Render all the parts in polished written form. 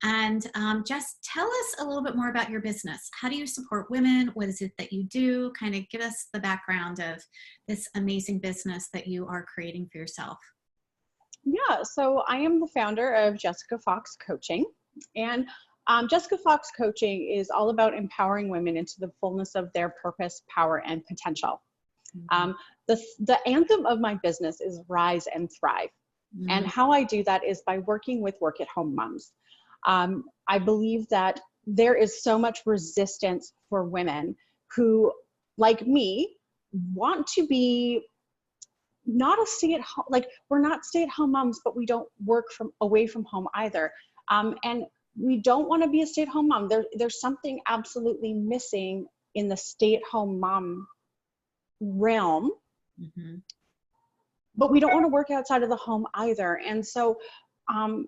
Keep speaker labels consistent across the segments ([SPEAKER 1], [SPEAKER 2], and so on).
[SPEAKER 1] And just tell us a little bit more about your business. How do you support women? What is it that you do? Kind of give us the background of this amazing business that you are creating for yourself.
[SPEAKER 2] Yeah, so I am the founder of Jessica Fox Coaching, and Jessica Fox Coaching is all about empowering women into the fullness of their purpose, power, and potential.
[SPEAKER 1] Mm-hmm.
[SPEAKER 2] The anthem of my business is Rise and Thrive.
[SPEAKER 1] Mm-hmm.
[SPEAKER 2] And how I do that is by working with work-at-home moms. I believe that there is so much resistance for women who, like me, want to be not a stay-at-home, like we're not stay-at-home moms, but we don't work away from home either. And we don't want to be a stay-at-home mom. There's something absolutely missing in the stay-at-home mom realm,
[SPEAKER 1] Mm-hmm.
[SPEAKER 2] but we don't want to work outside of the home either. And so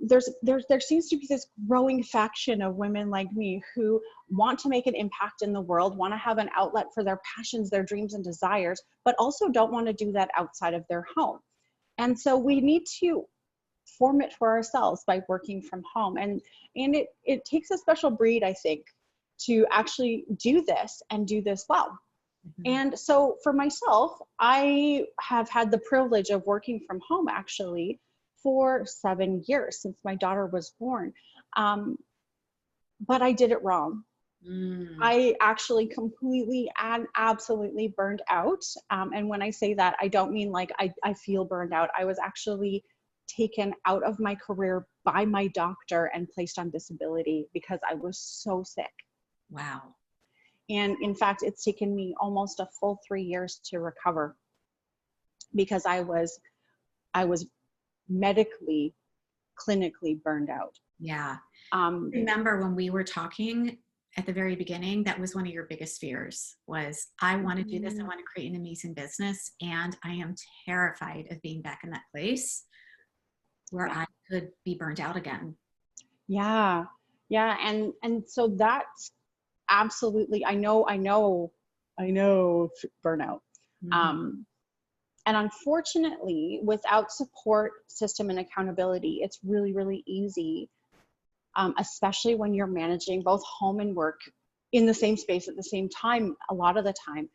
[SPEAKER 2] there seems to be this growing faction of women like me who want to make an impact in the world, want to have an outlet for their passions, their dreams and desires, but also don't want to do that outside of their home. And so we need to form it for ourselves by working from home. And it takes a special breed, I think, to actually do this and do this well. Mm-hmm. And so for myself, I have had the privilege of working from home actually for 7 years since my daughter was born. But I did it wrong. I actually completely and absolutely burned out. And when I say that, I don't mean like I feel burned out. I was actually taken out of my career by my doctor and placed on disability because I was so sick.
[SPEAKER 1] Wow.
[SPEAKER 2] And in fact, it's taken me almost a full 3 years to recover because I was medically, clinically burned out.
[SPEAKER 1] Yeah. Remember when we were talking at the very beginning, that was one of your biggest fears was, I want to do this. I want to create an amazing business. And I am terrified of being back in that place where I could be burnt out again.
[SPEAKER 2] Yeah. Yeah. And so that's absolutely, I know burnout. Mm-hmm. And unfortunately, without support system and accountability, it's really, really easy, especially when you're managing both home and work in the same space at the same time, a lot of the time,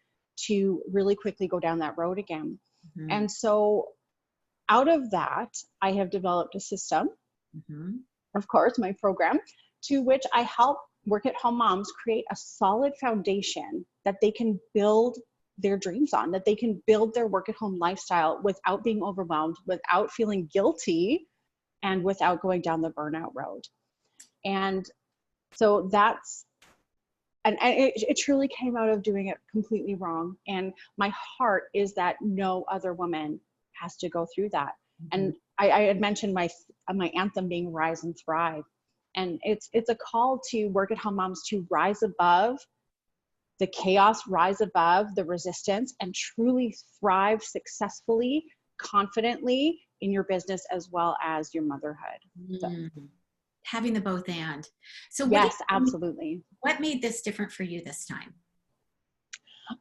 [SPEAKER 2] to really quickly go down that road again. Mm-hmm. And so out of that, I have developed a system, mm-hmm. of course, my program, to which I help work-at-home moms create a solid foundation that they can build their dreams on, that they can build their work-at-home lifestyle without being overwhelmed, without feeling guilty, and without going down the burnout road. And so that's, and it truly came out of doing it completely wrong. And my heart is that no other woman has to go through that. Mm-hmm. And I had mentioned my anthem being Rise and Thrive. And it's a call to work-at-home moms to rise above the chaos, rise above the resistance, and truly thrive successfully, confidently in your business as well as your motherhood. So.
[SPEAKER 1] Having the both and. So
[SPEAKER 2] yes, absolutely.
[SPEAKER 1] What made this different for you this time?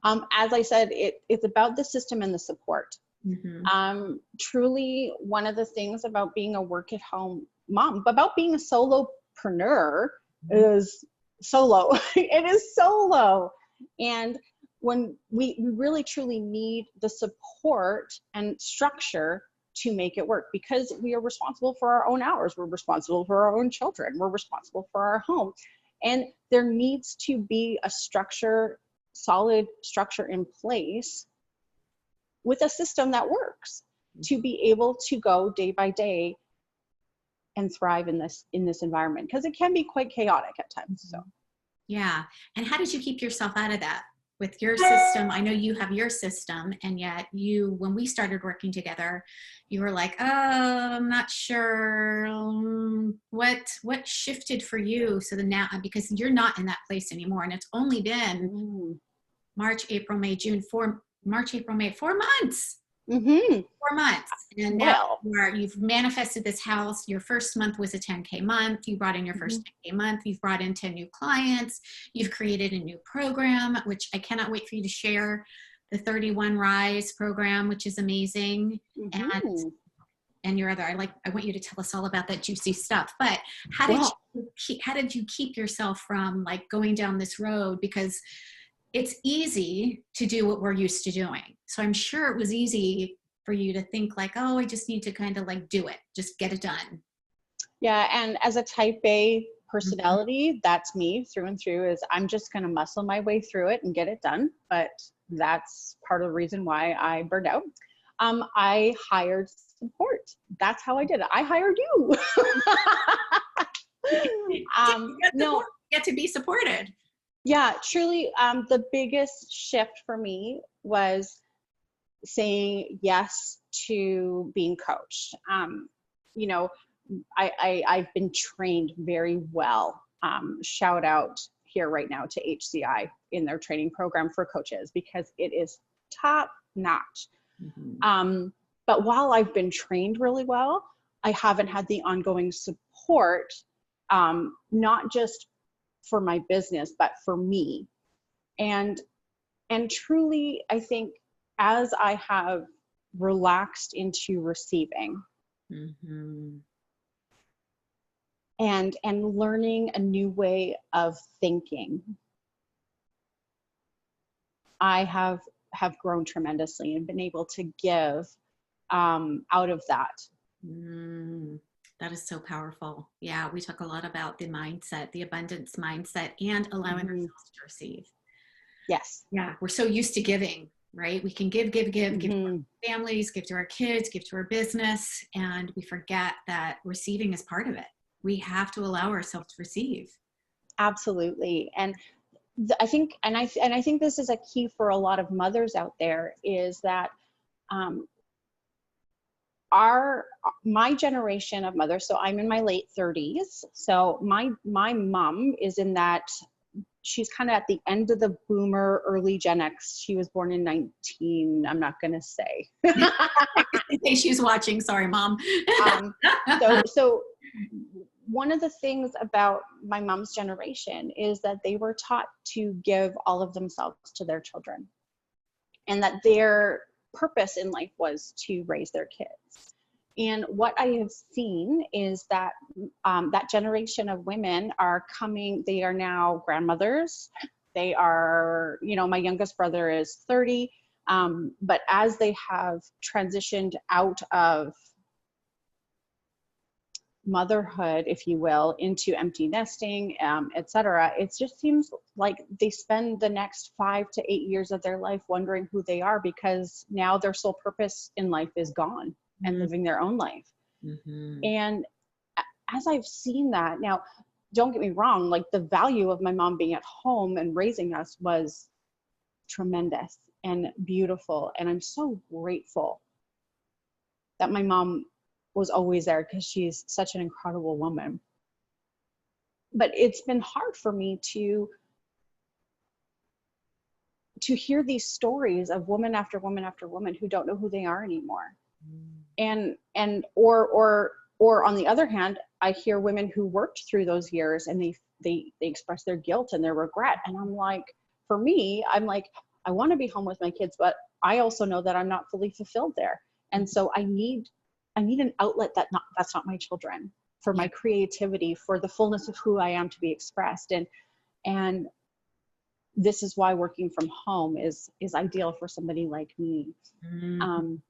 [SPEAKER 2] As I said, it's about the system and the support. Mm-hmm. Truly, one of the things about being a work-at-home mom, about being a solopreneur, is solo. It is solo. And when we really truly need the support and structure to make it work, because we are responsible for our own hours, we're responsible for our own children, we're responsible for our home. And there needs to be a structure, solid structure in place with a system that works to be able to go day by day and thrive in this environment, because it can be quite chaotic at times. So
[SPEAKER 1] yeah. And how did you keep yourself out of that with your system? I know you have your system, and yet when we started working together, you were like, oh, I'm not sure what shifted for you. So now, because you're not in that place anymore, and it's only been March, April, May, June, 4 months. Mm-hmm. 4 months. And now you've manifested this house. Your first month was a 10K month. You brought in your first 10K month. You've brought in 10 new clients. You've created a new program, which I cannot wait for you to share, the 31 Rise program, which is amazing. Mm-hmm. And and your other, I want you to tell us all about that juicy stuff, but
[SPEAKER 2] Well,
[SPEAKER 1] how did you keep yourself from like going down this road? Because it's easy to do what we're used to doing. So I'm sure it was easy for you to think like, oh, I just need to kind of like do it, just get it done.
[SPEAKER 2] yeah. And as a type A
[SPEAKER 1] Mhm.
[SPEAKER 2] personality, that's me through and through, is I'm just going to muscle my way through it and get it done. But that's part of the reason why I burned out. I hired support. That's how I did it. I hired you.
[SPEAKER 1] Did you get
[SPEAKER 2] No,
[SPEAKER 1] get to be supported?
[SPEAKER 2] yeah, truly, the biggest shift for me was saying yes to being coached. You know, I've been trained very well. Shout out here right now to HCI in their training program for coaches, because it is top notch.
[SPEAKER 1] Mhm.
[SPEAKER 2] But while I've been trained really well, I haven't had the ongoing support, not just for my business, but for me. And truly, I think as I have relaxed into receiving
[SPEAKER 1] Mhm.
[SPEAKER 2] and learning a new way of thinking, I have grown tremendously and been able to give out of that.
[SPEAKER 1] Mm, that is so powerful. Yeah, we talk a lot about the mindset, the abundance mindset, and allowing
[SPEAKER 2] Mhm.
[SPEAKER 1] ourselves to receive.
[SPEAKER 2] Yes.
[SPEAKER 1] Yeah, we're so used to giving, right? We can give to
[SPEAKER 2] Hmm.
[SPEAKER 1] our families, give to our kids, give to our business, and we forget that receiving is part of it. We have to allow ourselves to receive.
[SPEAKER 2] Absolutely. And I think, and I think this is a key for a lot of mothers out there, is that um, our my generation of mothers, so I'm in my late 30s, so my mom is in that, she's kind of at the end of the boomer, early Gen X. She was born in 19, I'm not going to say.
[SPEAKER 1] In case she's watching, sorry, mom.
[SPEAKER 2] um, so one of the things about my mom's generation is that they were taught to give all of themselves to their children, and that their purpose in life was to raise their kids. And what I have seen is that that generation of women are coming, they are now grandmothers. They are, my youngest brother is 30. But as they have transitioned out of motherhood, if you will, into empty nesting, etc., it just seems like they spend the next 5 to 8 years of their life wondering who they are, because now their sole purpose in life is gone and living their own life.
[SPEAKER 1] Mm-hmm.
[SPEAKER 2] And as I've seen that, now, don't get me wrong, like the value of my mom being at home and raising us was tremendous and beautiful. And I'm so grateful that my mom was always there, because she's such an incredible woman. But it's been hard for me to hear these stories of woman after woman after woman who don't know who they are anymore. And or on the other hand, I hear women who worked through those years and they express their guilt and their regret. And I'm like, for me, I'm like, I want to be home with my kids, but I also know that I'm not fully fulfilled there. And so I need an outlet that's not my children, for
[SPEAKER 1] Yeah.
[SPEAKER 2] my creativity, for the fullness of who I am to be expressed. And this is why working from home is ideal for somebody like me.
[SPEAKER 1] Mm-hmm.
[SPEAKER 2] Um,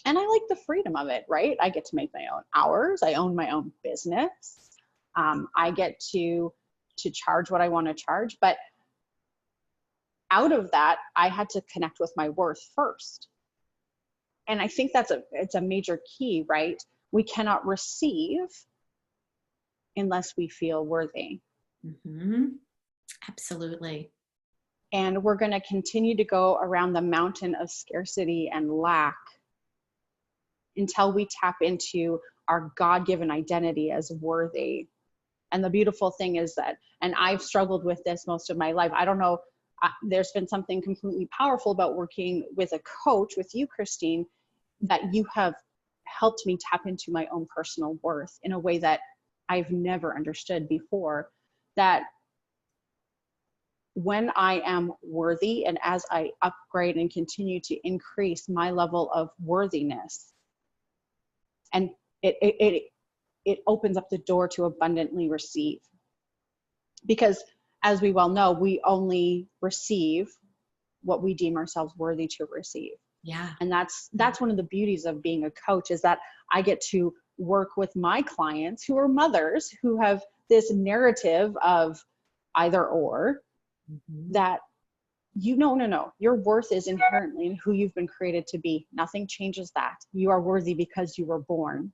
[SPEAKER 2] and I like the freedom of it, right? I get to make my own hours. I own my own business. I get to charge what I want to charge. But out of that, I had to connect with my worth first. And I think it's a major key, right? We cannot receive unless we feel worthy.
[SPEAKER 1] Mm-hmm. Absolutely.
[SPEAKER 2] And we're going to continue to go around the mountain of scarcity and lack until we tap into our God-given identity as worthy. And the beautiful thing is that, and I've struggled with this most of my life, I don't know, there's been something completely powerful about working with a coach, with you, Christine, that you have helped me tap into my own personal worth in a way that I've never understood before. That when I am worthy, and as I upgrade and continue to increase my level of worthiness, And it opens up the door to abundantly receive. Because as we well know, we only receive what we deem ourselves worthy to receive.
[SPEAKER 1] Yeah.
[SPEAKER 2] And that's one of the beauties of being a coach, is that I get to work with my clients who are mothers who have this narrative of either or, that no, your worth is inherently in who you've been created to be. Nothing changes that. You are worthy because you were born.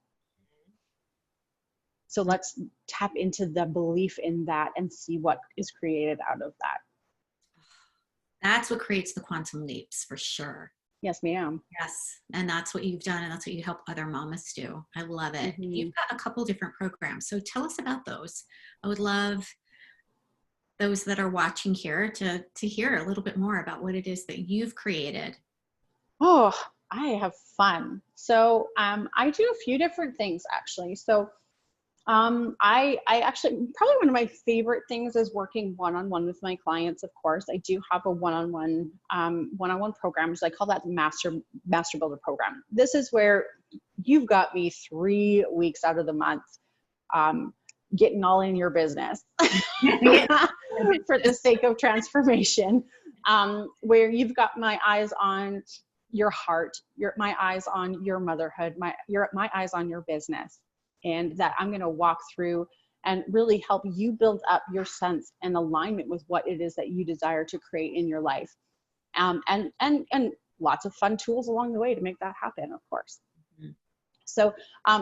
[SPEAKER 2] So let's tap into the belief in that and see what is created out of that.
[SPEAKER 1] That's what creates the quantum leaps, for sure.
[SPEAKER 2] Yes, ma'am.
[SPEAKER 1] Yes. And that's what you've done. And that's what you help other mamas do. I love it.
[SPEAKER 2] Mm-hmm.
[SPEAKER 1] You've got a couple different programs. So tell us about those. I would love those that are watching here to hear a little bit more about what it is that you've created.
[SPEAKER 2] Oh, I have fun. So I do a few different things, actually. So I actually, probably one of my favorite things is working one-on-one with my clients. Of course, I do have a one-on-one program. So I call that the Master Builder program. This is where you've got me 3 weeks out of the month, getting all in your business for the sake of transformation, where you've got my eyes on your heart, my eyes on your motherhood, my eyes on your business. And that I'm going to walk through and really help you build up your sense and alignment with what it is that you desire to create in your life. And lots of fun tools along the way to make that happen, of course. Mm-hmm. So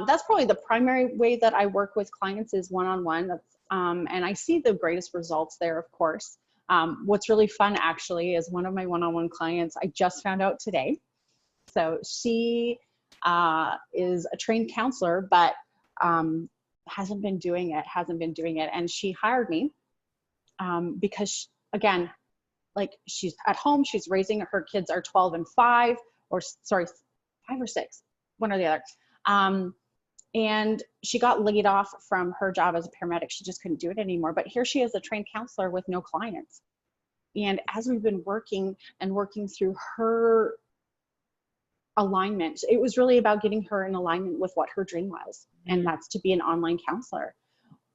[SPEAKER 2] that's probably the primary way that I work with clients, is one-on-one. And I see the greatest results there, of course. What's really fun, actually, is one of my one-on-one clients I just found out today. So she is a trained counselor, but hasn't been doing it. And she hired me because, again, like, she's at home, she's raising, her kids are 12 and 5, or sorry, 5 or 6, one or the other. And she got laid off from her job as a paramedic. She just couldn't do it anymore. But here she is, a trained counselor with no clients. And as we've been working through her alignment, it was really about getting her in alignment with what her dream was, and that's to be an online counselor.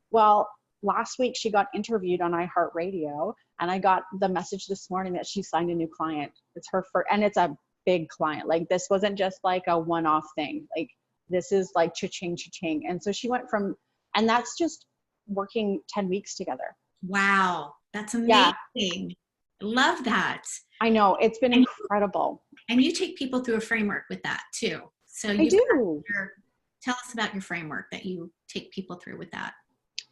[SPEAKER 2] Well, last week she got interviewed on iHeartRadio, and I got the message this morning that she signed a new client. It's her first, and it's a big client. Like, this wasn't just like a one-off thing. Like, this is like cha-ching, cha-ching. And so she went from, and that's just working 10 weeks together.
[SPEAKER 1] Wow, that's amazing. Yeah. Love that.
[SPEAKER 2] I know, it's been incredible.
[SPEAKER 1] And you take people through a framework with that too. So
[SPEAKER 2] I do.
[SPEAKER 1] Tell us about your framework that you take people through with that.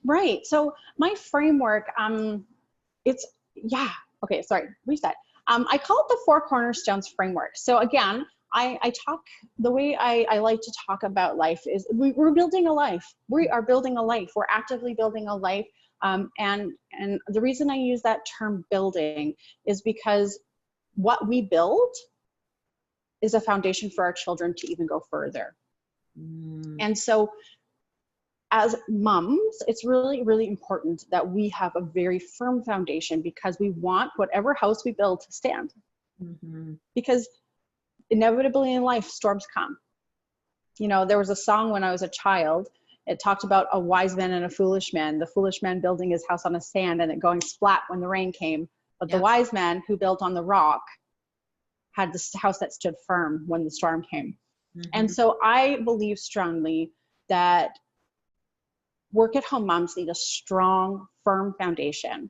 [SPEAKER 2] Right. So my framework, okay, sorry, reset. I call it the 4 cornerstones framework. So again, I talk, the way I like to talk about life is we're building a life. We are building a life. We're actively building a life. And the reason I use that term building is because what we build is a foundation for our children to even go further. And so as moms, it's really, really important that we have a very firm foundation, because we want whatever house we build to stand. Because inevitably in life, storms come. You know, there was a song when I was a child. It talked about a wise man and a foolish man. The foolish man building his house on the sand and it going splat when the rain came. But the wise man who built on the rock had this house that stood firm when the storm came. And so I believe strongly that work at home moms need a strong, firm foundation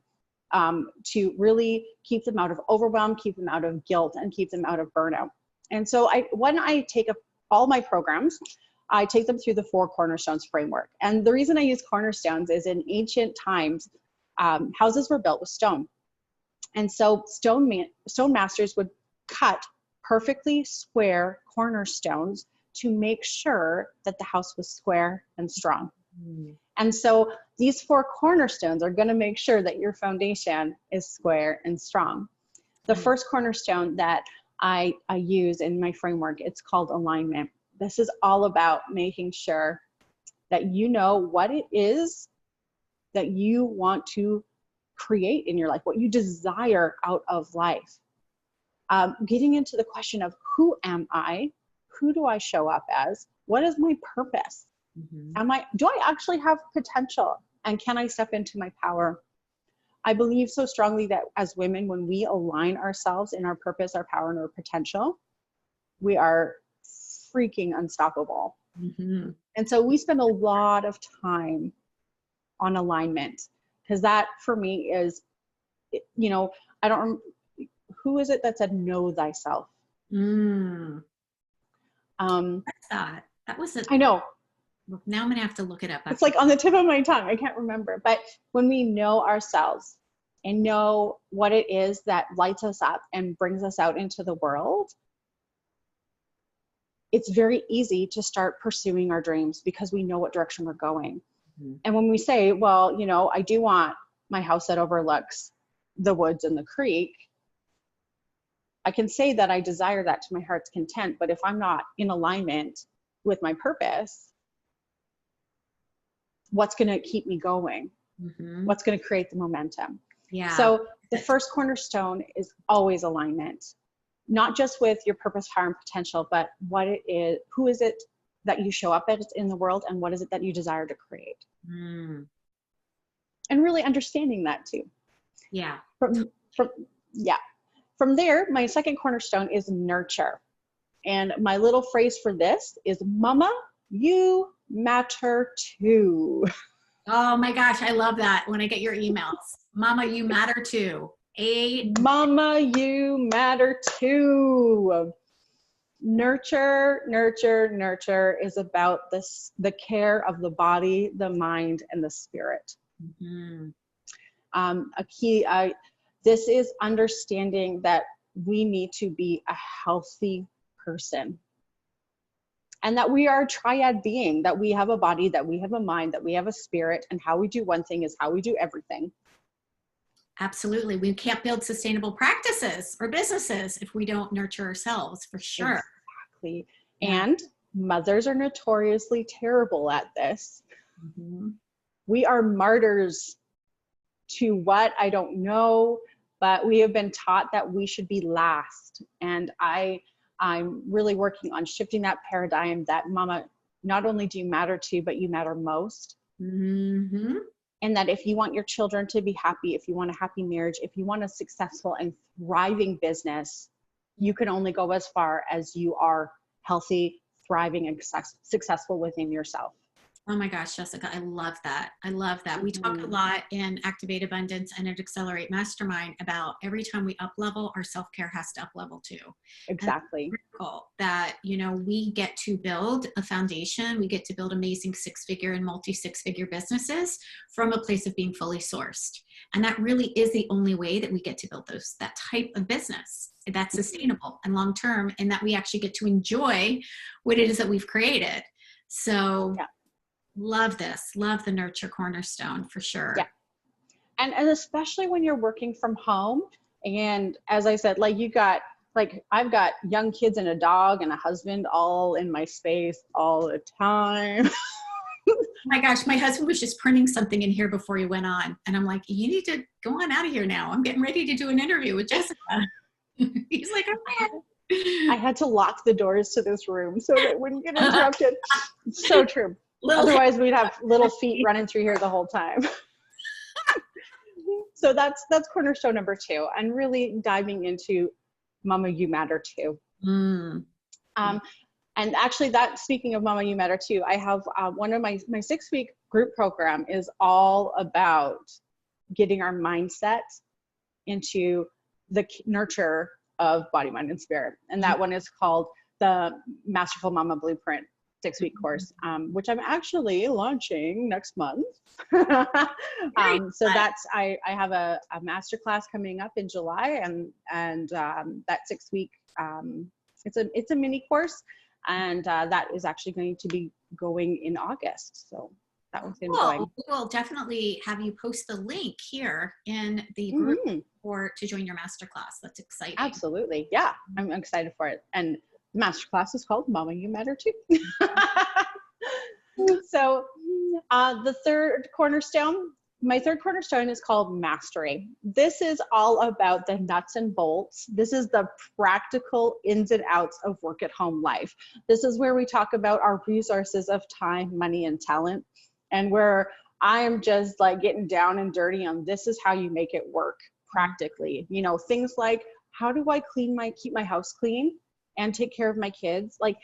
[SPEAKER 2] to really keep them out of overwhelm, keep them out of guilt, and keep them out of burnout. And so when I take all my programs, I take them through the 4 cornerstones framework. And the reason I use cornerstones is, in ancient times, houses were built with stone. And so stone masters would cut perfectly square cornerstones to make sure that the house was square and strong. And so these 4 cornerstones are going to make sure that your foundation is square and strong. The first cornerstone that I use in my framework, it's called alignment. This is all about making sure that you know what it is that you want to create in your life, what you desire out of life. Getting into the question of, who am I? Who do I show up as? What is my purpose?
[SPEAKER 1] Mm-hmm.
[SPEAKER 2] Do I actually have potential? And can I step into my power? I believe so strongly that as women, when we align ourselves in our purpose, our power, and our potential, we are freaking unstoppable.
[SPEAKER 1] Mm-hmm.
[SPEAKER 2] And so we spend a lot of time on alignment, because that for me is, you know, I don't, who is it that said know thyself?
[SPEAKER 1] Mm.
[SPEAKER 2] Um,
[SPEAKER 1] What's that? That was a,
[SPEAKER 2] I know.
[SPEAKER 1] now I'm gonna have to look it up
[SPEAKER 2] It's
[SPEAKER 1] after.
[SPEAKER 2] like on the tip of my tongue. I can't remember. But when we know ourselves and know what it is that lights us up and brings us out into the world, it's very easy to start pursuing our dreams because we know what direction we're going.
[SPEAKER 1] Mm-hmm.
[SPEAKER 2] And when we say, well, you know, I do want my house that overlooks the woods and the creek, I can say that I desire that to my heart's content. But if I'm not in alignment with my purpose, what's going to keep me going?
[SPEAKER 1] Mm-hmm.
[SPEAKER 2] What's going to create the momentum?
[SPEAKER 1] Yeah.
[SPEAKER 2] So the first cornerstone is always alignment, not just with your purpose, power, and potential, but what it is, who is it that you show up as in the world, and what is it that you desire to create?
[SPEAKER 1] Mm.
[SPEAKER 2] And really understanding that too.
[SPEAKER 1] Yeah.
[SPEAKER 2] From there, my second cornerstone is nurture. And my little phrase for this is, Mama, you matter too.
[SPEAKER 1] Oh my gosh, I love that when I get your emails. Mama, you matter too.
[SPEAKER 2] Mama, you matter too. Nurture, nurture, nurture is about this, the care of the body, the mind, and the spirit.
[SPEAKER 1] Mm-hmm.
[SPEAKER 2] This is understanding that we need to be a healthy person, and that we are a triad being, that we have a body, that we have a mind, that we have a spirit, and how we do one thing is how we do everything.
[SPEAKER 1] Absolutely. We can't build sustainable practices or businesses if we don't nurture ourselves, for sure.
[SPEAKER 2] Exactly.
[SPEAKER 1] Yeah.
[SPEAKER 2] And mothers are notoriously terrible at this.
[SPEAKER 1] Mm-hmm.
[SPEAKER 2] We are martyrs to what, I don't know, but we have been taught that we should be last. And I'm really working on shifting that paradigm that, Mama, not only do you matter to, but you matter most.
[SPEAKER 1] Mm-hmm.
[SPEAKER 2] And that if you want your children to be happy, if you want a happy marriage, if you want a successful and thriving business, you can only go as far as you are healthy, thriving, and successful within yourself.
[SPEAKER 1] Oh my gosh, Jessica, I love that. I love that. We talk a lot in Activate Abundance and at Accelerate Mastermind about every time we up level, our self-care has to up level too.
[SPEAKER 2] Exactly.
[SPEAKER 1] That, you know, we get to build a foundation, we get to build amazing six-figure and multi-six-figure businesses from a place of being fully sourced. And that really is the only way that we get to build that type of business that's sustainable and long-term, and that we actually get to enjoy what it is that we've created. So yeah. Love this. Love the nurture cornerstone for sure.
[SPEAKER 2] Yeah. And especially when you're working from home. And as I said, I've got young kids and a dog and a husband all in my space all the time.
[SPEAKER 1] Oh my gosh, my husband was just printing something in here before you went on. And I'm like, you need to go on out of here now. I'm getting ready to do an interview with Jessica. He's like,
[SPEAKER 2] I had to lock the doors to this room so that it wouldn't get interrupted. It's so true. Otherwise, we'd have little feet running through here the whole time. So that's cornerstone number 2, and really diving into Mama, you matter too.
[SPEAKER 1] Mm.
[SPEAKER 2] And actually, speaking of Mama, you matter too, I have one of my 6-week group program is all about getting our mindset into the nurture of body, mind, and spirit. And that one is called the Masterful Mama Blueprint 6-week course, which I'm actually launching next month. So that's, I have a masterclass coming up in July, and that 6-week, it's a mini course, and that is actually going to be going in August. So that one's going to be going.
[SPEAKER 1] We'll definitely have you post the link here in the group to join your masterclass. That's exciting.
[SPEAKER 2] Absolutely. Yeah, I'm excited for it. And the masterclass is called Mama, You Matter Too. So the third cornerstone my third cornerstone is called mastery. This is all about the nuts and bolts. This is the practical ins and outs of work at home life. This is where we talk about our resources of time, money, and talent, and where I am just like getting down and dirty on this is how you make it work practically. You know, things like, how do I keep my house clean and take care of my kids? Like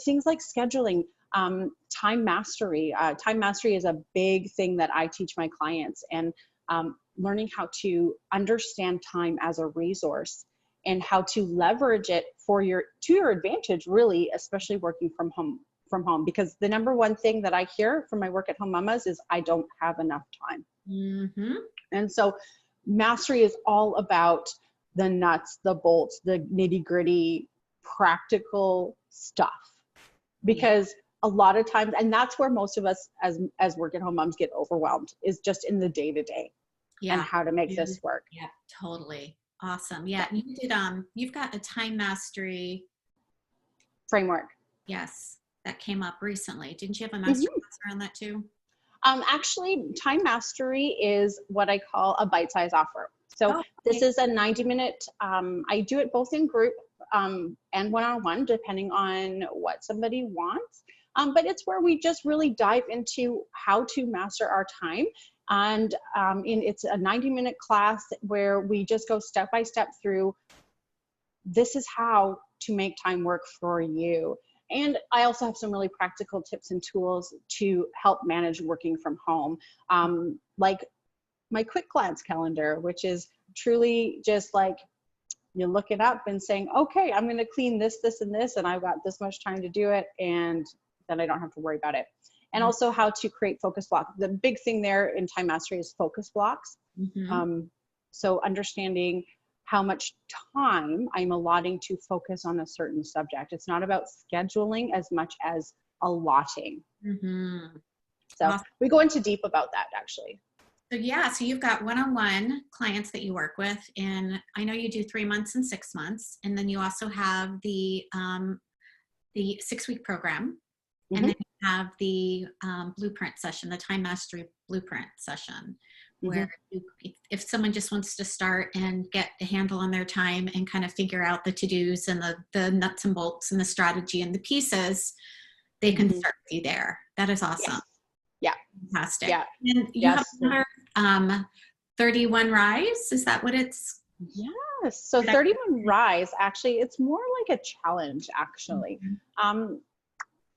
[SPEAKER 2] things like scheduling. Time mastery. Time mastery is a big thing that I teach my clients, and learning how to understand time as a resource and how to leverage it to your advantage, really, especially working from home. Because the number one thing that I hear from my work at home mamas is I don't have enough time.
[SPEAKER 1] Mm-hmm.
[SPEAKER 2] And so mastery is all about the nuts, the bolts, the nitty gritty, practical stuff. Because a lot of times, and that's where most of us as work at home moms get overwhelmed, is just in the day to day and how to make this work.
[SPEAKER 1] Yeah, totally. Awesome. Yeah. You did, you've got a time mastery
[SPEAKER 2] framework.
[SPEAKER 1] Yes. That came up recently. Didn't you have a master class around that too? Actually,
[SPEAKER 2] time mastery is what I call a bite-size offer. So this is a 90-minute, I do it both in group and one-on-one, depending on what somebody wants. But it's where we just really dive into how to master our time. And it's a 90-minute class where we just go step by step through, this is how to make time work for you. And I also have some really practical tips and tools to help manage working from home. Like my quick glance calendar, which is truly just like, you look it up and saying, okay, I'm going to clean this, this, and this, and I've got this much time to do it, and then I don't have to worry about it. And also how to create focus blocks. The big thing there in time mastery is focus blocks. So understanding how much time I'm allotting to focus on a certain subject. It's not about scheduling as much as allotting. So we go into deep about that, actually.
[SPEAKER 1] So yeah, so you've got one-on-one clients that you work with, and I know you do 3 months and 6 months, and then you also have the 6-week program, and then you have the blueprint session, the time mastery blueprint session, where if someone just wants to start and get a handle on their time and kind of figure out the to-dos and the nuts and bolts and the strategy and the pieces, they can start with you there. That is awesome.
[SPEAKER 2] Yeah.
[SPEAKER 1] Fantastic.
[SPEAKER 2] Yeah.
[SPEAKER 1] And you have another 31 Rise. Is that what it's?
[SPEAKER 2] Yes. So 31 Rise, actually, it's more like a challenge, actually,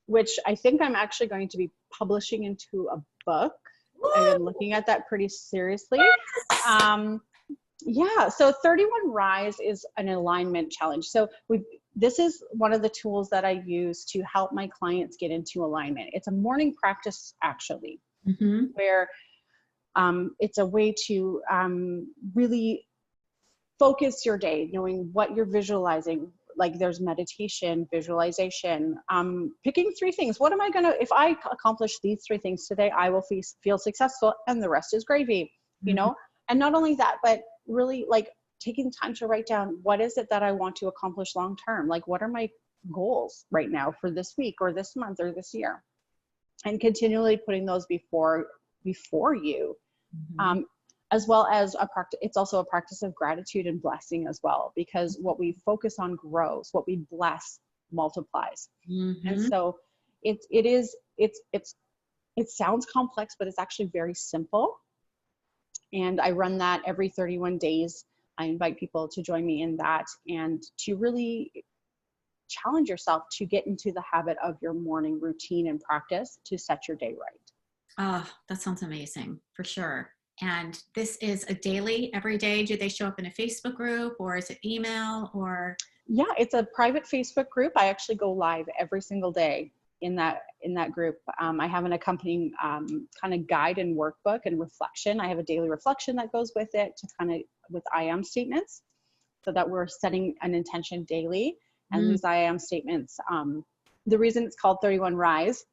[SPEAKER 2] which I think I'm actually going to be publishing into a book. I've been looking at that pretty seriously. Yeah, so 31 Rise is an alignment challenge. So this is one of the tools that I use to help my clients get into alignment. It's a morning practice, actually, where it's a way to really focus your day, knowing what you're visualizing. Like there's meditation, visualization, picking 3 things. What am I gonna, if I accomplish these 3 things today, I will feel successful, and the rest is gravy, you know? And not only that, but really like taking time to write down, what is it that I want to accomplish long-term? Like, what are my goals right now for this week or this month or this year? And continually putting those before you. As well as it's also a practice of gratitude and blessing as well, because what we focus on grows, what we bless multiplies. And so it sounds complex, but it's actually very simple. And I run that every 31 days. I invite people to join me in that and to really challenge yourself to get into the habit of your morning routine and practice to set your day right.
[SPEAKER 1] Oh, that sounds amazing, for sure. And this is a daily, every day. Do they show up in a Facebook group, or is it email, or?
[SPEAKER 2] Yeah, it's a private Facebook group. I actually go live every single day in that group. I have an accompanying kind of guide and workbook and reflection. I have a daily reflection that goes with it with I am statements, so that we're setting an intention daily. And these I am statements, the reason it's called 31 Rise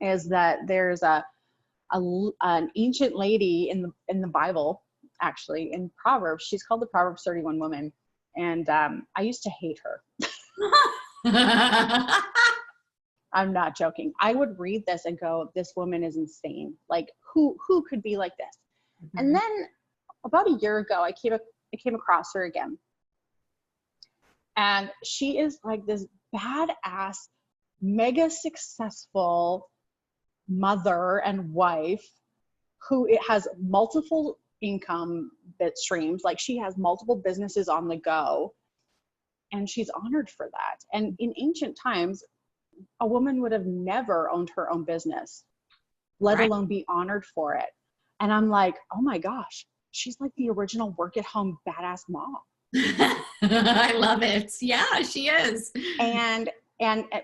[SPEAKER 2] is that there's an ancient lady in the Bible, actually in Proverbs. She's called the Proverbs 31 woman, and I used to hate her. I'm not joking. I would read this and go, this woman is insane. Like, who could be like this? And
[SPEAKER 1] Mhm.
[SPEAKER 2] then about a year ago, I came across her again. And she is like this badass, mega successful mother and wife who it has multiple income bit streams. Like she has multiple businesses on the go, and she's honored for that. And in ancient times, a woman would have never owned her own business, let
[SPEAKER 1] Right.
[SPEAKER 2] alone be honored for it. And I'm like, oh my gosh, she's like the original work at home badass mom.
[SPEAKER 1] I love it. Yeah, she is.
[SPEAKER 2] And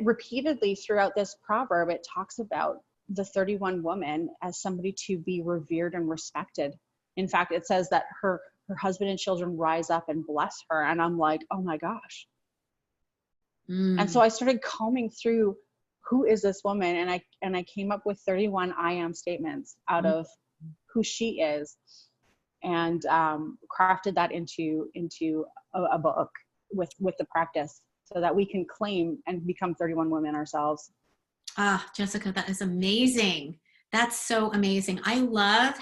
[SPEAKER 2] repeatedly throughout this proverb, it talks about the 31 woman as somebody to be revered and respected. In fact, it says that her husband and children rise up and bless her. And I'm like, oh my gosh. And so
[SPEAKER 1] Mm.
[SPEAKER 2] I started combing through who is this woman, and I came up with 31 I am statements out of who she is, and crafted that into a book with the practice, so that we can claim and become 31 women ourselves.
[SPEAKER 1] Ah, Jessica, that is amazing. That's so amazing. I love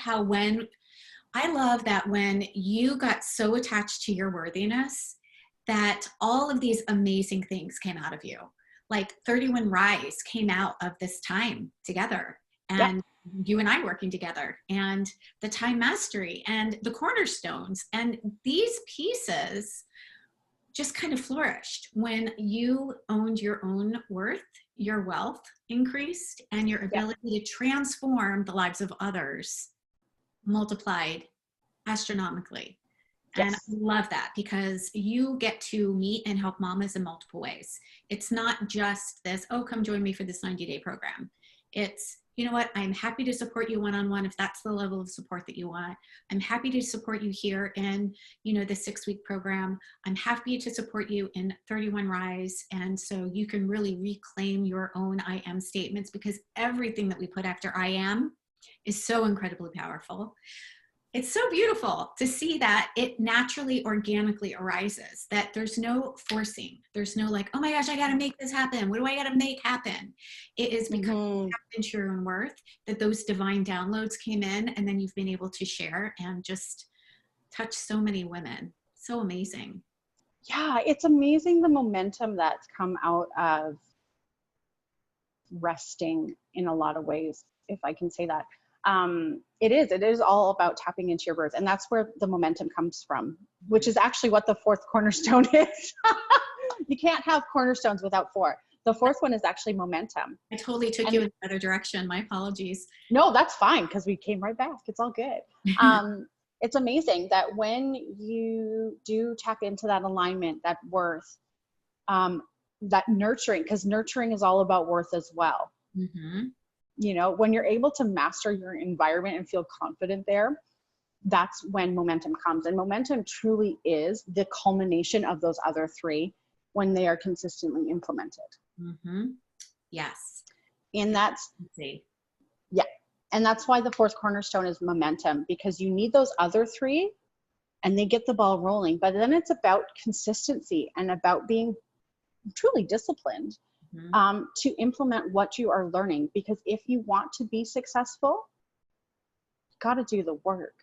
[SPEAKER 1] that when you got so attached to your worthiness that all of these amazing things came out of you. Like 31 Rise came out of this time together,
[SPEAKER 2] Yep.
[SPEAKER 1] and you and I working together, and the time mastery and the cornerstones, and these pieces just kind of flourished when you owned your own worth, your wealth increased, and your
[SPEAKER 2] Yep.
[SPEAKER 1] ability to transform the lives of others multiplied astronomically. And I
[SPEAKER 2] Yes.
[SPEAKER 1] love that because you get to meet and help mamas in multiple ways. It's not just this, oh, come join me for this 90-day program. It's, you know what, I'm happy to support you one-on-one if that's the level of support that you want. I'm happy to support you here in, the 6-week program. I'm happy to support you in 31 Rise. And so you can really reclaim your own I am statements, because everything that we put after I am is so incredibly powerful. It's so beautiful to see that it naturally, organically arises, that there's no forcing. There's no like, oh my gosh, I got to make this happen. What do I got to make happen? It is because you
[SPEAKER 2] Mm-hmm.
[SPEAKER 1] tapped into your own worth that those divine downloads came in, and then you've been able to share and just touch so many women. So amazing.
[SPEAKER 2] Yeah, it's amazing the momentum that's come out of resting in a lot of ways, if I can say that. It is all about tapping into your worth, and that's where the momentum comes from, which is actually what the fourth cornerstone is. You can't have cornerstones without four. The fourth one is actually momentum.
[SPEAKER 1] I totally took
[SPEAKER 2] And
[SPEAKER 1] you in the other direction. My apologies.
[SPEAKER 2] no, that's fine, because we came right back. It's all good. It's amazing that when you do tap into that alignment, that worth, um, that nurturing, because nurturing is all about worth as well.
[SPEAKER 1] Mm-hmm.
[SPEAKER 2] When you're able to master your environment and feel confident there, that's when momentum comes. And momentum truly is the culmination of those other three when they are consistently implemented.
[SPEAKER 1] Mm-hmm. Yes.
[SPEAKER 2] And that's,
[SPEAKER 1] See.
[SPEAKER 2] yeah. And that's why the fourth cornerstone is momentum, because you need those other three and they get the ball rolling. But then it's about consistency and about being truly disciplined,
[SPEAKER 1] Mm-hmm.
[SPEAKER 2] to implement what you are learning. Because if you want to be successful, you got to do the work.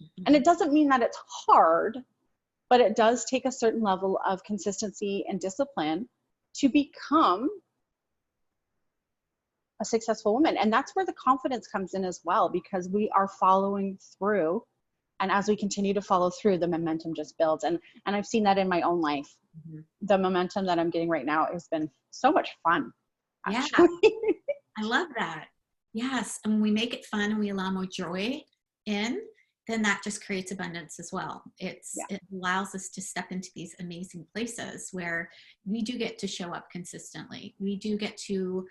[SPEAKER 2] And
[SPEAKER 1] Mm-hmm.
[SPEAKER 2] it doesn't mean that it's hard, but it does take a certain level of consistency and discipline to become a successful woman. And that's where the confidence comes in as well, because we are following through. And as we continue to follow through, the momentum just builds. And I've seen that in my own life.
[SPEAKER 1] Mm-hmm.
[SPEAKER 2] The momentum that I'm getting right now has been so much fun,
[SPEAKER 1] Yeah.
[SPEAKER 2] actually.
[SPEAKER 1] I love that. Yes. And when we make it fun and we allow more joy in, then that just creates abundance as well.
[SPEAKER 2] Yeah.
[SPEAKER 1] It allows us to step into these amazing places where we do get to show up consistently. We do get to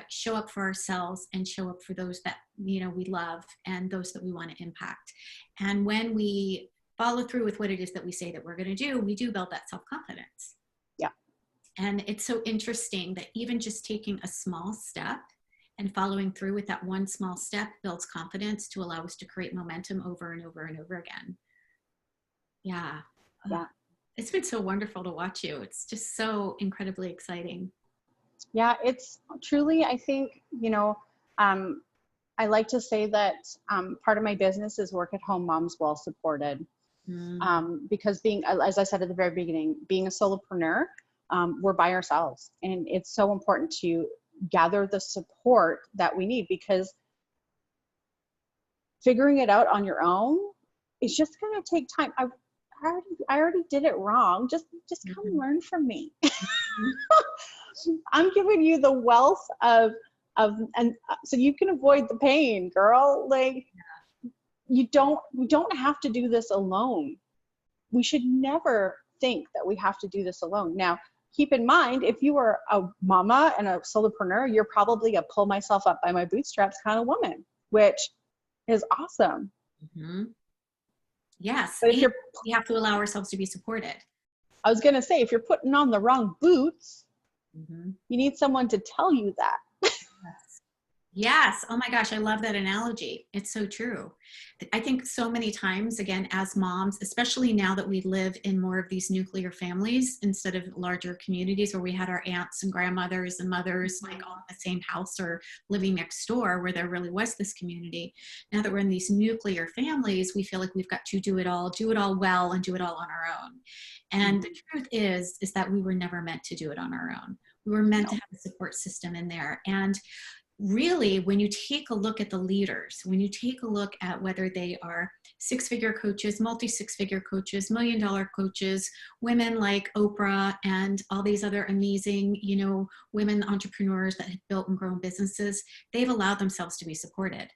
[SPEAKER 1] show up for ourselves and show up for those that, we love and those that we want to impact. And when we follow through with what it is that we say that we're going to do, we do build that self-confidence.
[SPEAKER 2] Yeah.
[SPEAKER 1] And it's so interesting that even just taking a small step and following through with that one small step builds confidence to allow us to create momentum over and over and over again. Yeah.
[SPEAKER 2] Yeah.
[SPEAKER 1] It's been so wonderful to watch you. It's just so incredibly exciting.
[SPEAKER 2] Yeah. It's truly, I think, I like to say that part of my business is work at home moms well supported. Because being, as I said at the very beginning, being a solopreneur, we're by ourselves, and it's so important to gather the support that we need, because figuring it out on your own is just going to take time. I already did it wrong. Just come learn from me. I'm giving you the wealth of and so you can avoid the pain, girl. Like, we don't have to do this alone. We should never think that we have to do this alone. Now, keep in mind, if you are a mama and a solopreneur, you're probably a pull myself up by my bootstraps kind of woman, which is awesome.
[SPEAKER 1] Yes.
[SPEAKER 2] But if
[SPEAKER 1] we have to allow ourselves to be supported.
[SPEAKER 2] I was going to say, if you're putting on the wrong boots, you need someone to tell you that.
[SPEAKER 1] Yes. Oh my gosh, I love that analogy. It's so true. I think so many times, again, as moms, especially now that we live in more of these nuclear families instead of larger communities where we had our aunts and grandmothers and mothers like all in the same house or living next door, where there really was this community. Now that we're in these nuclear families, we feel like we've got to do it all well, and do it all on our own. And the truth is that we were never meant to do it on our own. We were meant to have a support system in there. And really, when you take a look at the leaders, when you take a look at whether they are six-figure coaches, multi-six-figure coaches, million-dollar coaches, women like Oprah and all these other amazing, women entrepreneurs that have built and grown businesses, they've allowed themselves to be supported.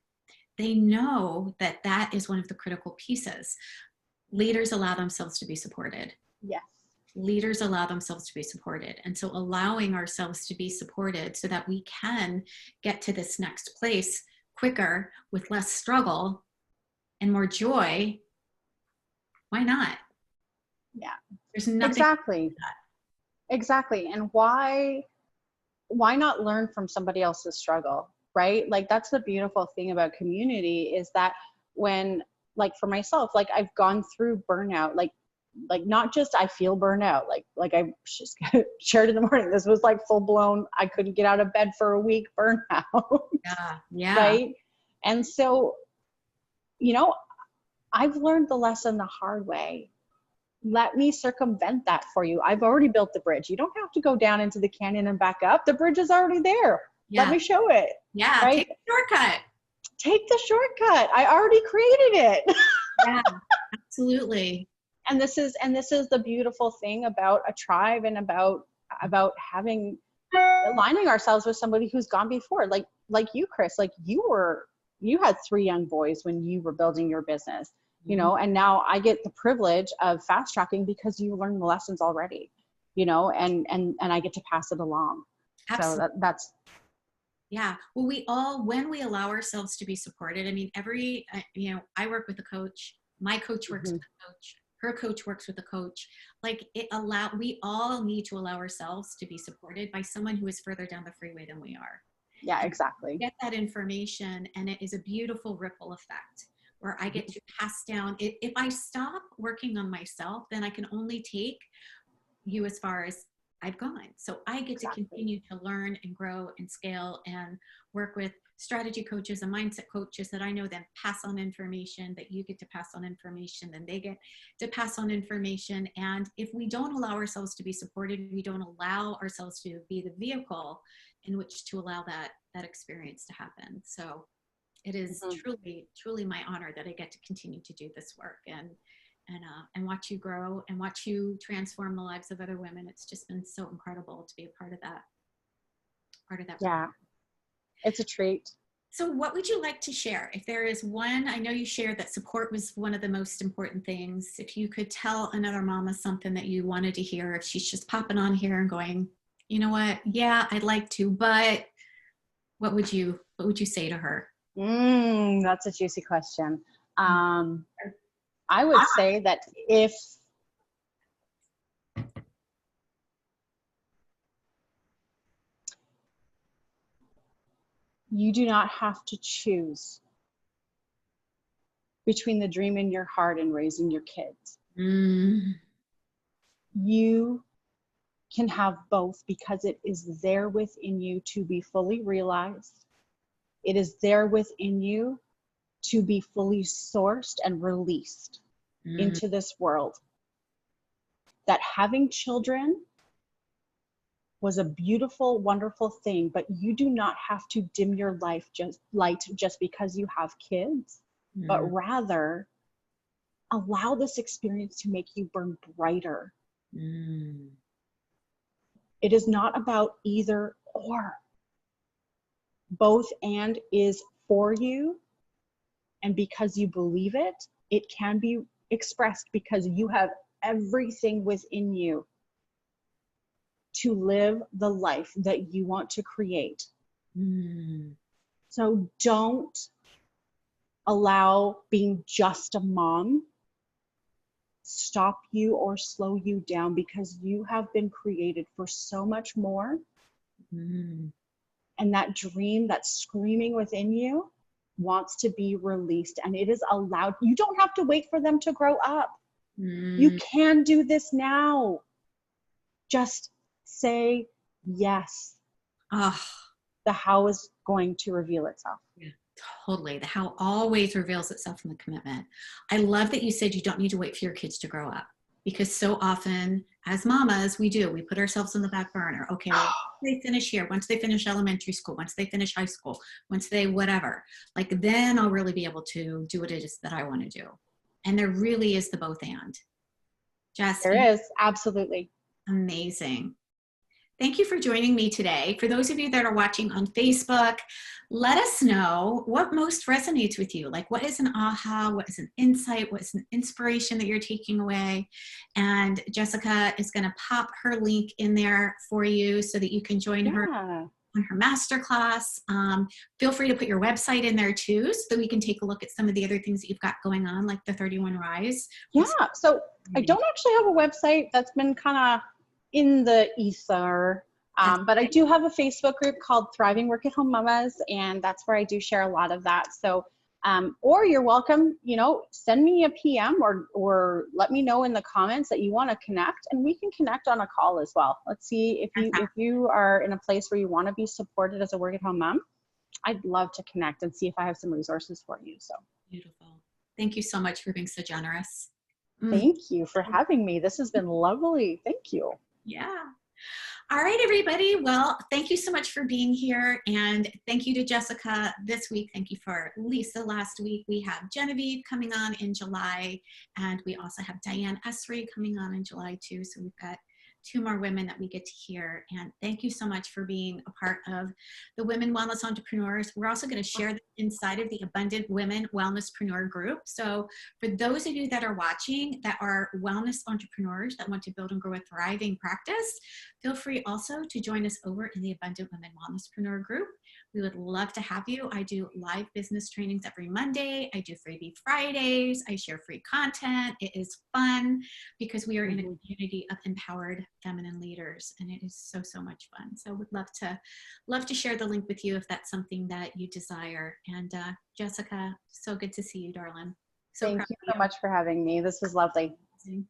[SPEAKER 1] They know that that is one of the critical pieces. Leaders allow themselves to be supported.
[SPEAKER 2] Yes.
[SPEAKER 1] Leaders allow themselves to be supported. And so allowing ourselves to be supported so that we can get to this next place quicker with less struggle and more joy, why not?
[SPEAKER 2] Yeah.
[SPEAKER 1] There's nothing.
[SPEAKER 2] Exactly. And why not learn from somebody else's struggle, right? Like, that's the beautiful thing about community, is that when, like, for myself, like, I've gone through burnout, like not just I feel burnout, like I just shared in the morning, this was like full blown, I couldn't get out of bed for a week burnout.
[SPEAKER 1] Yeah.
[SPEAKER 2] Right. And so, I've learned the lesson the hard way. Let me circumvent that for you. I've already built the bridge. You don't have to go down into the canyon and back up. The bridge is already there.
[SPEAKER 1] Yeah.
[SPEAKER 2] Let me show it.
[SPEAKER 1] Yeah.
[SPEAKER 2] Right?
[SPEAKER 1] Take the shortcut.
[SPEAKER 2] Take the shortcut. I already created it.
[SPEAKER 1] Yeah, absolutely.
[SPEAKER 2] And this is the beautiful thing about a tribe, and about aligning ourselves with somebody who's gone before, like you, Chris. Like, you had 3 young boys when you were building your business, and now I get the privilege of fast tracking because you learned the lessons already, and I get to pass it along.
[SPEAKER 1] Absolutely.
[SPEAKER 2] So that's.
[SPEAKER 1] Yeah. Well, when we allow ourselves to be supported, I mean, I work with a coach, my coach works with a coach, her coach works with a coach. Like, we all need to allow ourselves to be supported by someone who is further down the freeway than we are.
[SPEAKER 2] Yeah, exactly.
[SPEAKER 1] Get that information, and it is a beautiful ripple effect where I get to pass down. If I stop working on myself, then I can only take you as far as I've gone. So I get to continue to learn and grow and scale and work with strategy coaches and mindset coaches that I know then pass on information, that you get to pass on information, then they get to pass on information. And if we don't allow ourselves to be supported, we don't allow ourselves to be the vehicle in which to allow that experience to happen. So it is truly, truly my honor that I get to continue to do this work and watch you grow and watch you transform the lives of other women. It's just been so incredible to be a part of that.
[SPEAKER 2] Yeah, it's a treat.
[SPEAKER 1] So what would you like to share? If there is one, I know you shared that support was one of the most important things. If you could tell another mama something that you wanted to hear, if she's just popping on here and going, you know what? Yeah, I'd like to, but what would you say to her?
[SPEAKER 2] That's a juicy question. I would say that if you do not have to choose between the dream in your heart and raising your kids, you can have both, because it is there within you to be fully realized It is there within you to be fully sourced and released into this world. That having children was a beautiful, wonderful thing, but you do not have to dim your light just because you have kids, but rather allow this experience to make you burn brighter. It is not about either or. Both and is for you. And because you believe it, it can be expressed because you have everything within you to live the life that you want to create. So don't allow being just a mom stop you or slow you down, because you have been created for so much more. And that dream that's screaming within you wants to be released, and it is allowed. You don't have to wait for them to grow up. You can do this now. Just say yes. The how is going to reveal itself.
[SPEAKER 1] Yeah, totally. The how always reveals itself in the commitment. I love that you said you don't need to wait for your kids to grow up, because so often as mamas, we put ourselves on the back burner. Okay, well, once they finish here, once they finish elementary school, once they finish high school, once they whatever, like then I'll really be able to do what it is that I want to do. And there really is the both and. Jess,
[SPEAKER 2] There is, absolutely.
[SPEAKER 1] Amazing. Thank you for joining me today. For those of you that are watching on Facebook, let us know what most resonates with you. Like, what is an aha? What is an insight? What is an inspiration that you're taking away? And Jessica is going to pop her link in there for you so that you can join her on her masterclass. Feel free to put your website in there too, so that we can take a look at some of the other things that you've got going on, like the 31 Rise.
[SPEAKER 2] Yeah, so I don't actually have a website. That's been kind of in the ether. But I do have a Facebook group called Thriving Work at Home Mamas, and that's where I do share a lot of that. So, or you're welcome, send me a PM or let me know in the comments that you want to connect, and we can connect on a call as well. Let's see if you are in a place where you want to be supported as a work at home mom. I'd love to connect and see if I have some resources for you. So
[SPEAKER 1] beautiful. Thank you so much for being so generous.
[SPEAKER 2] Thank you for having me. This has been lovely. Thank you.
[SPEAKER 1] Yeah. All right, everybody. Well, thank you so much for being here. And thank you to Jessica this week. Thank you for Lisa last week. We have Genevieve coming on in July. And we also have Diane Esri coming on in July too. So we've got 2 more women that we get to hear. And thank you so much for being a part of the Women Wellness Entrepreneurs. We're also going to share this inside of the Abundant Women Wellnesspreneur group. So for those of you that are watching that are wellness entrepreneurs that want to build and grow a thriving practice, feel free also to join us over in the Abundant Women Wellnesspreneur group. We would love to have you. I do live business trainings every Monday. I do freebie Fridays. I share free content. It is fun because we are in a community of empowered feminine leaders, and it is so, so much fun. So would love to share the link with you if that's something that you desire. And Jessica, so good to see you, darling.
[SPEAKER 2] Thank you so much for having me. This was lovely.
[SPEAKER 1] Awesome.